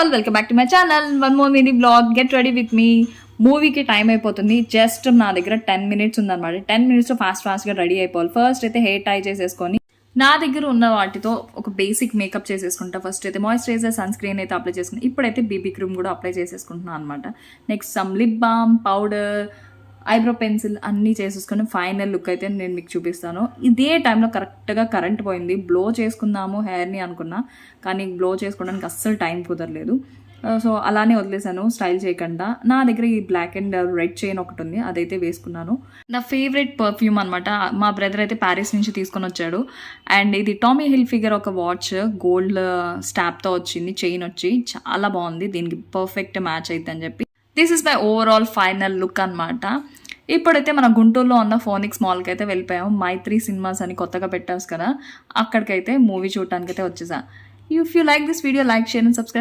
All welcome back to my channel. One more mini blog. Get ready with me. మూవీకి time అయిపోతుంది. Just నా దగ్గర 10 minutes ఉందన్నమాట. 10 minutes ఫాస్ట్గా రెడీ అయిపోవాలి. ఫస్ట్ అయితే హెయిర్ టై చేసేసుకొని నా దగ్గర ఉన్న వాటితో ఒక బేసిక్ మేకప్ చేసేసుకుంటా. ఫస్ట్ అయితే మాయిశ్చరైజర్, సన్ స్క్రీన్ అయితే అప్లై చేసుకుని ఇప్పుడైతే బీబీ క్రీమ్ కూడా అప్లై చేసేసుకుంటున్నాను అనమాట. Next some lip balm, powder, eyebrow pencil అన్నీ చేసేసుకొని ఫైనల్ లుక్ అయితే నేను మీకు చూపిస్తాను. ఇదే టైంలో కరెక్ట్గా కరెంట్ పోయింది. బ్లో చేసుకుందాము హెయిర్ని అనుకున్నా, కానీ బ్లో చేసుకోవడానికి అస్సలు టైం కుదరలేదు. సో అలానే వదిలేసాను స్టైల్ చేయకుండా. నా దగ్గర ఈ బ్లాక్ అండ్ రెడ్ చైన్ ఒకటి ఉంది, అదైతే వేసుకున్నాను. నా ఫేవరెట్ పర్ఫ్యూమ్ అనమాట. మా బ్రదర్ అయితే ప్యారిస్ నుంచి తీసుకొని వచ్చాడు. అండ్ ఇది టామీ హిల్ ఫిగర్ ఒక వాచ్, గోల్డ్ స్టాప్తో వచ్చింది, చైన్ వచ్చి చాలా బాగుంది. దీనికి పర్ఫెక్ట్ మ్యాచ్ అయితే అని చెప్పి this is my overall final look అనమాట. ఇప్పుడైతే మన గుంటూరులో ఉన్న ఫోనిక్స్ మాల్కి అయితే వెళ్ళిపోయాము. మైత్రి సినిమాస్ అని కొత్తగా పెట్టారు కదా, అక్కడికైతే మూవీ చూడటానికి అయితే వచ్చేసా. If you like this video, like, share and subscribe.